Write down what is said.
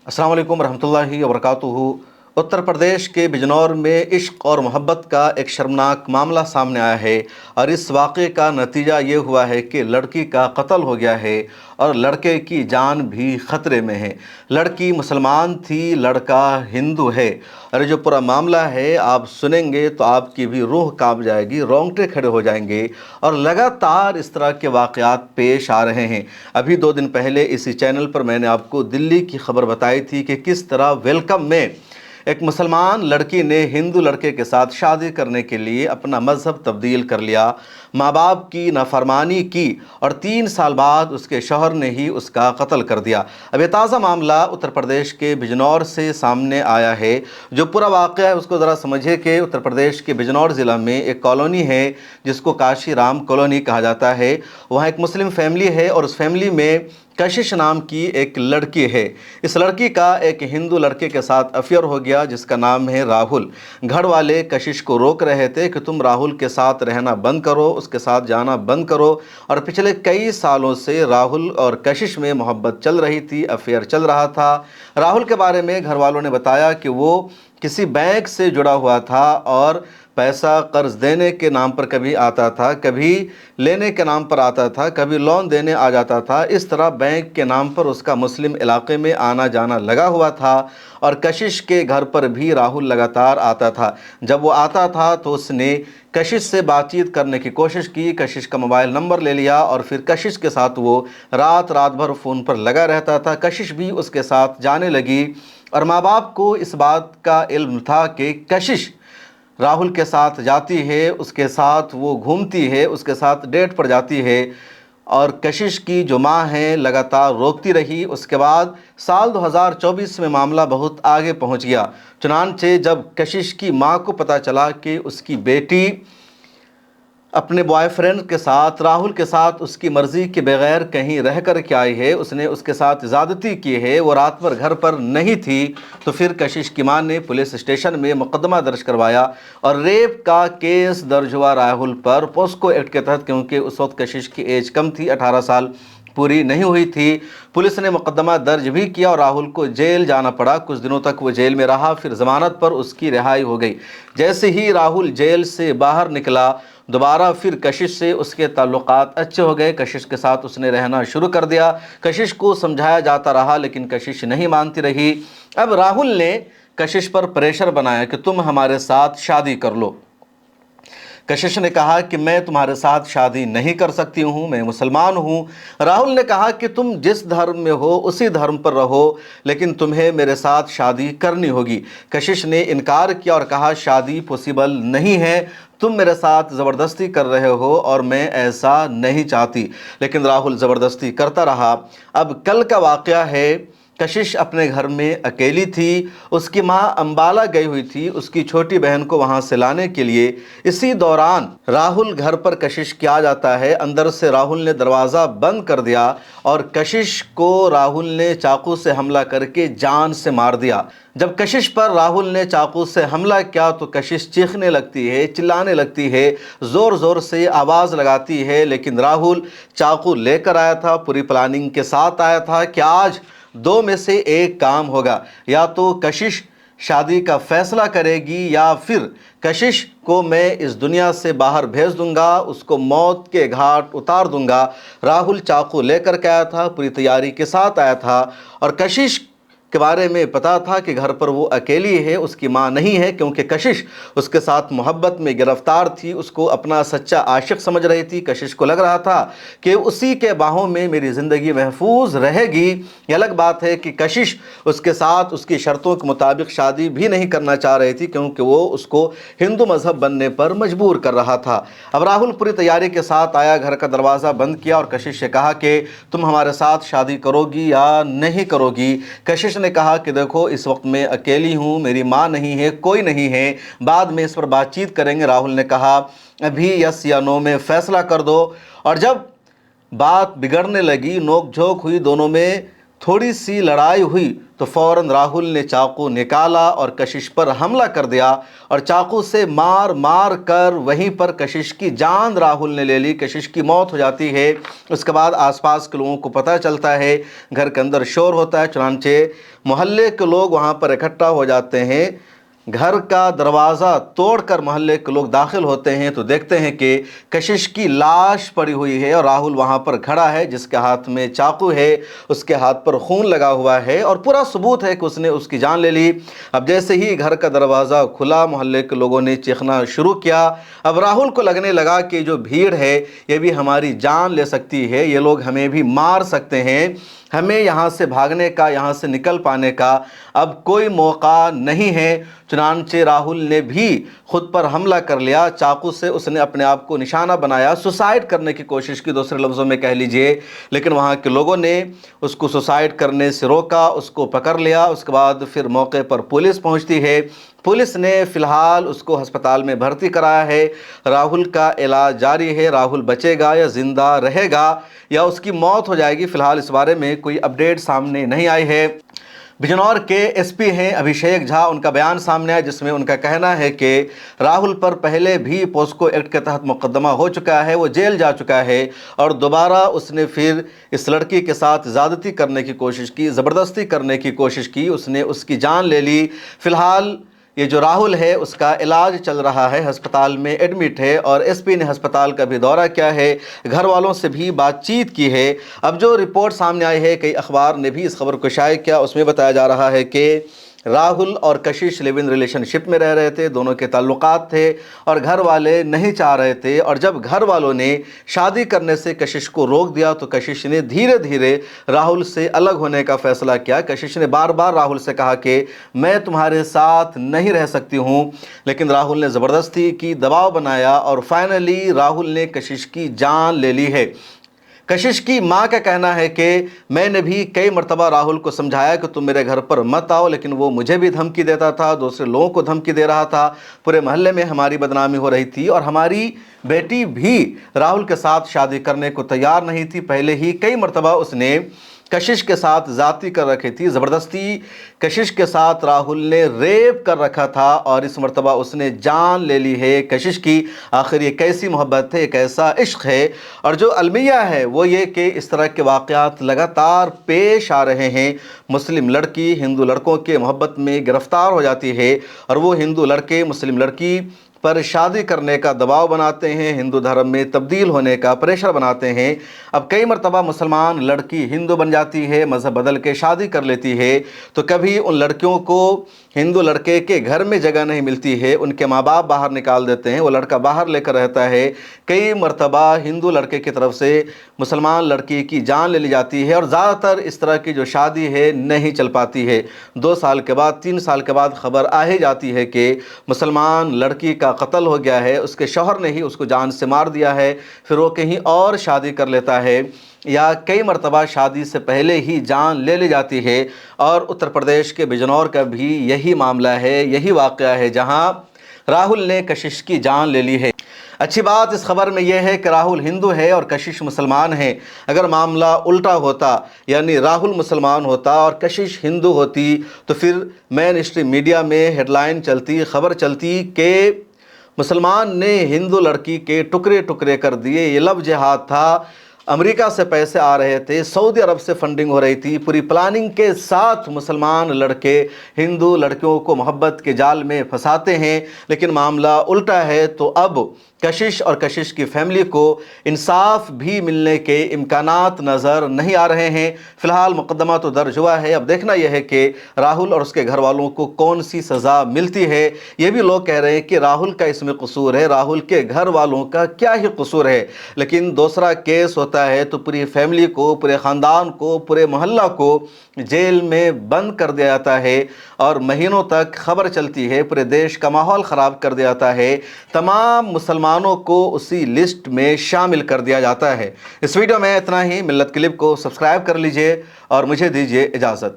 अस्सलाम वालेकुम रहमतुल्लाहि व बरकातुहू। उत्तर प्रदेश के बिजनौर में इश्क और मोहब्बत का एक शर्मनाक मामला सामने आया है और इस वाक़े का नतीजा ये हुआ है कि लड़की का कत्ल हो गया है और लड़के की जान भी ख़तरे में है। लड़की मुसलमान थी, लड़का हिंदू है और ये जो पूरा मामला है आप सुनेंगे तो आपकी भी रूह कांप जाएगी, रोंगटे खड़े हो जाएंगे। और लगातार इस तरह के वाक़यात पेश आ रहे हैं। अभी 2 दिन पहले इसी चैनल पर मैंने आपको दिल्ली की खबर बताई थी कि किस तरह वेलकम में एक मुसलमान लड़की ने हिंदू लड़के के साथ शादी करने के लिए अपना मज़हब तब्दील कर लिया, माँ बाप की नाफरमानी की और 3 साल बाद उसके शौहर ने ही उसका कत्ल कर दिया। अब ये ताज़ा मामला उत्तर प्रदेश के बिजनौर से सामने आया है। जो पूरा वाक़या है उसको ज़रा समझिए कि उत्तर प्रदेश के बिजनौर ज़िला में एक कॉलोनी है जिसको काशी राम कॉलोनी कहा जाता है। वहाँ एक मुस्लिम फैमिली है और उस फैमिली में कशिश नाम की एक लड़की है। इस लड़की का एक हिंदू लड़के के साथ अफेयर हो गया जिसका नाम है राहुल। घर वाले कशिश को रोक रहे थे कि तुम राहुल के साथ रहना बंद करो, उसके साथ जाना बंद करो। और पिछले कई सालों से राहुल और कशिश में मोहब्बत चल रही थी, अफेयर चल रहा था। राहुल के बारे में घर वालों ने बताया कि वो किसी बैंक से जुड़ा हुआ था और पैसा कर्ज देने के नाम पर कभी आता था, कभी लेने के नाम पर आता था, कभी लोन देने आ जाता था। इस तरह बैंक के नाम पर उसका मुस्लिम इलाके में आना जाना लगा हुआ था और कशिश के घर पर भी राहुल लगातार आता था। जब वो आता था तो उसने कशिश से बातचीत करने की कोशिश की, कशिश का मोबाइल नंबर ले लिया और फिर कशिश के साथ वो रात भर फ़ोन पर लगा रहता था। कशिश भी उसके साथ जाने लगी और माँ बाप को इस बात का इल्म था कि कशिश राहुल के साथ जाती है, उसके साथ वो घूमती है, उसके साथ डेट पर जाती है। और कशिश की जो माँ है लगातार रोकती रही। उसके बाद साल 2024 में मामला बहुत आगे पहुंच गया। चुनांचे जब कशिश की माँ को पता चला कि उसकी बेटी अपने बॉयफ्रेंड के साथ, राहुल के साथ उसकी मर्ज़ी के बगैर कहीं रह कर के आई है, उसने उसके साथ ज़्यादती की है, वो रात भर घर पर नहीं थी, तो फिर कशिश की मां ने पुलिस स्टेशन में मुकदमा दर्ज करवाया और रेप का केस दर्ज हुआ राहुल पर पोस्को एक्ट के तहत, क्योंकि उस वक्त कशिश की एज कम थी, 18 साल पूरी नहीं हुई थी। पुलिस ने मुकदमा दर्ज भी किया और राहुल को जेल जाना पड़ा। कुछ दिनों तक वो जेल में रहा, फिर ज़मानत पर उसकी रिहाई हो गई। जैसे ही राहुल जेल से बाहर निकला दोबारा फिर कशिश से उसके ताल्लुकात अच्छे हो गए। कशिश के साथ उसने रहना शुरू कर दिया। कशिश को समझाया जाता रहा लेकिन कशिश नहीं मानती रही। अब राहुल ने कशिश पर प्रेशर बनाया कि तुम हमारे साथ शादी कर लो। कशिश ने कहा कि मैं तुम्हारे साथ शादी नहीं कर सकती हूँ, मैं मुसलमान हूँ। राहुल ने कहा कि तुम जिस धर्म में हो उसी धर्म पर रहो, लेकिन तुम्हें मेरे साथ शादी करनी होगी। कशिश ने इनकार किया और कहा शादी पॉसिबल नहीं है, तुम मेरे साथ ज़बरदस्ती कर रहे हो और मैं ऐसा नहीं चाहती। लेकिन राहुल ज़बरदस्ती करता रहा। अब कल का वाक़या है, कशिश अपने घर में अकेली थी। उसकी माँ अंबाला गई हुई थी उसकी छोटी बहन को वहाँ से लाने के लिए। इसी दौरान राहुल घर पर कशिश के आ जाता है। अंदर से राहुल ने दरवाज़ा बंद कर दिया और कशिश को राहुल ने चाकू से हमला करके जान से मार दिया। जब कशिश पर राहुल ने चाकू से हमला किया तो कशिश चीखने लगती है, चिल्लाने लगती है, ज़ोर ज़ोर से आवाज़ लगाती है। लेकिन राहुल चाकू लेकर आया था, पूरी प्लानिंग के साथ आया था कि आज 2 में से एक काम होगा, या तो कशिश शादी का फैसला करेगी या फिर कशिश को मैं इस दुनिया से बाहर भेज दूंगा, उसको मौत के घाट उतार दूंगा। राहुल चाकू लेकर के आया था, पूरी तैयारी के साथ आया था और कशिश के बारे में पता था कि घर पर वो अकेली है, उसकी माँ नहीं है, क्योंकि कशिश उसके साथ मोहब्बत में गिरफ्तार थी, उसको अपना सच्चा आशिक समझ रही थी। कशिश को लग रहा था कि उसी के बाहों में मेरी ज़िंदगी महफूज रहेगी। ये अलग बात है कि कशिश उसके साथ उसकी शर्तों के मुताबिक शादी भी नहीं करना चाह रही थी, क्योंकि वो उसको हिंदू मज़हब बनने पर मजबूर कर रहा था। अब राहुल पूरी तैयारी के साथ आया, घर का दरवाज़ा बंद किया और कशिश से कहा कि तुम हमारे साथ शादी करोगी या नहीं करोगी। कशिश ने कहा कि देखो इस वक्त मैं अकेली हूँ, मेरी माँ नहीं है, कोई नहीं है, बाद में इस पर बातचीत करेंगे। राहुल ने कहा अभी यस या नो में फैसला कर दो। और जब बात बिगड़ने लगी, नोक झोंक हुई दोनों में, थोड़ी सी लड़ाई हुई तो फ़ौरन राहुल ने चाकू निकाला और कशिश पर हमला कर दिया और चाकू से मार मार कर वहीं पर कशिश की जान राहुल ने ले ली। कशिश की मौत हो जाती है। उसके बाद आसपास के लोगों को पता चलता है, घर के अंदर शोर होता है, चुनांचे मोहल्ले के लोग वहाँ पर इकट्ठा हो जाते हैं। घर का दरवाज़ा तोड़कर मोहल्ले के लोग दाखिल होते हैं तो देखते हैं कि कशिश की लाश पड़ी हुई है और राहुल वहाँ पर खड़ा है, जिसके हाथ में चाकू है, उसके हाथ पर खून लगा हुआ है और पूरा सबूत है कि उसने उसकी जान ले ली। अब जैसे ही घर का दरवाज़ा खुला, मोहल्ले के लोगों ने चीखना शुरू किया। अब राहुल को लगने लगा कि जो भीड़ है ये भी हमारी जान ले सकती है, ये लोग हमें भी मार सकते हैं, हमें यहाँ से भागने का, यहाँ से निकल पाने का अब कोई मौका नहीं है। चुनांचे राहुल ने भी खुद पर हमला कर लिया। चाकू से उसने अपने आप को निशाना बनाया, सुसाइड करने की कोशिश की, दूसरे लफ्ज़ों में कह लीजिए। लेकिन वहाँ के लोगों ने उसको सुसाइड करने से रोका, उसको पकड़ लिया। उसके बाद फिर मौके पर पुलिस पहुँचती है। पुलिस ने फ़िलहाल उसको अस्पताल में भर्ती कराया है। राहुल का इलाज जारी है। राहुल बचेगा या ज़िंदा रहेगा या उसकी मौत हो जाएगी, फ़िलहाल इस बारे में कोई अपडेट सामने नहीं आई है। बिजनौर के एसपी हैं अभिषेक झा, उनका बयान सामने आया जिसमें उनका कहना है कि राहुल पर पहले भी पोस्को एक्ट के तहत मुकदमा हो चुका है, वो जेल जा चुका है और दोबारा उसने फिर इस लड़की के साथ ज़्यादती करने की कोशिश की, ज़बरदस्ती करने की कोशिश की, उसने उसकी जान ले ली। फ़िलहाल ये जो राहुल है उसका इलाज चल रहा है, अस्पताल में एडमिट है और एसपी ने अस्पताल का भी दौरा किया है, घर वालों से भी बातचीत की है। अब जो रिपोर्ट सामने आई है, कई अखबार ने भी इस खबर को शाये किया, उसमें बताया जा रहा है कि राहुल और कशिश लिव इन रिलेशनशिप में रह रहे थे, दोनों के ताल्लुकात थे और घर वाले नहीं चाह रहे थे। और जब घर वालों ने शादी करने से कशिश को रोक दिया तो कशिश ने धीरे धीरे राहुल से अलग होने का फ़ैसला किया। कशिश ने बार बार राहुल से कहा कि मैं तुम्हारे साथ नहीं रह सकती हूँ, लेकिन राहुल ने ज़बरदस्ती की, दबाव बनाया और फाइनली राहुल ने कशिश की जान ले ली है। कशिश की मां का कहना है कि मैंने भी कई मरतबा राहुल को समझाया कि तुम मेरे घर पर मत आओ, लेकिन वो मुझे भी धमकी देता था, दूसरे लोगों को धमकी दे रहा था, पूरे मोहल्ले में हमारी बदनामी हो रही थी और हमारी बेटी भी राहुल के साथ शादी करने को तैयार नहीं थी। पहले ही कई मरतबा उसने कशिश के साथ ज़्यादती कर रखी थी, ज़बरदस्ती कशिश के साथ राहुल ने रेप कर रखा था और इस मरतबा उसने जान ले ली है कशिश की। आखिर ये कैसी मोहब्बत है, कैसा इश्क है। और जो अलमिया है वो ये कि इस तरह के वाक़यात लगातार पेश आ रहे हैं। मुस्लिम लड़की हिंदू लड़कों के मोहब्बत में गिरफ़्तार हो जाती है और वो हिंदू लड़के मुस्लिम लड़की पर शादी करने का दबाव बनाते हैं, हिंदू धर्म में तब्दील होने का प्रेशर बनाते हैं। अब कई मरतबा मुसलमान लड़की हिंदू बन जाती है, मज़हब बदल के शादी कर लेती है, तो कभी उन लड़कियों को हिंदू लड़के के घर में जगह नहीं मिलती है, उनके माँ बाप बाहर निकाल देते हैं, वो लड़का बाहर लेकर रहता है। कई मरतबा हिंदू लड़के की तरफ से मुसलमान लड़की की जान ले ली जाती है और ज़्यादातर इस तरह की जो शादी है नहीं चल पाती है। 2 साल के बाद, 3 साल के बाद खबर आ ही जाती है कि मुसलमान लड़की का कत्ल हो गया है, उसके शौहर ने ही उसको जान से मार दिया है, फिर वो कहीं और शादी कर लेता है या कई मरतबा शादी से पहले ही जान ले ली जाती है। और उत्तर प्रदेश के बिजनौर का भी यही मामला है, यही वाक़या है जहां राहुल ने कशिश की जान ले ली है। अच्छी बात इस खबर में यह है कि राहुल हिंदू है और कशिश मुसलमान है। अगर मामला उल्टा होता, यानी राहुल मुसलमान होता और कशिश हिंदू होती, तो फिर मेन स्ट्रीम मीडिया में हेडलाइन चलती, खबर चलती कि मुसलमान ने हिंदू लड़की के टुकड़े टुकड़े कर दिए। ये लव जिहाद था, अमेरिका से पैसे आ रहे थे, सऊदी अरब से फंडिंग हो रही थी, पूरी प्लानिंग के साथ मुसलमान लड़के हिंदू लड़कियों को मोहब्बत के जाल में फंसाते हैं। लेकिन मामला उल्टा है, तो अब कशिश और कशिश की फैमिली को इंसाफ भी मिलने के इम्कानात नज़र नहीं आ रहे हैं। फ़िलहाल मुकदमा तो दर्ज हुआ है, अब देखना यह है कि राहुल और उसके घर वालों को कौन सी सज़ा मिलती है। ये भी लोग कह रहे हैं कि राहुल का इसमें कसूर है, राहुल के घर वालों का क्या ही कसूर है। लेकिन दूसरा केस होता है तो पूरी फैमिली को, पूरे ख़ानदान को, पूरे मोहल्ला को जेल में बंद कर दिया जाता है और महीनों तक खबर चलती है, पूरे देश का माहौल ख़राब कर दिया जाता है, तमाम मुसलमानों को उसी लिस्ट में शामिल कर दिया जाता है। इस वीडियो में इतना ही। मिल्लत क्लिप को सब्सक्राइब कर लीजिए और मुझे दीजिए इजाज़त।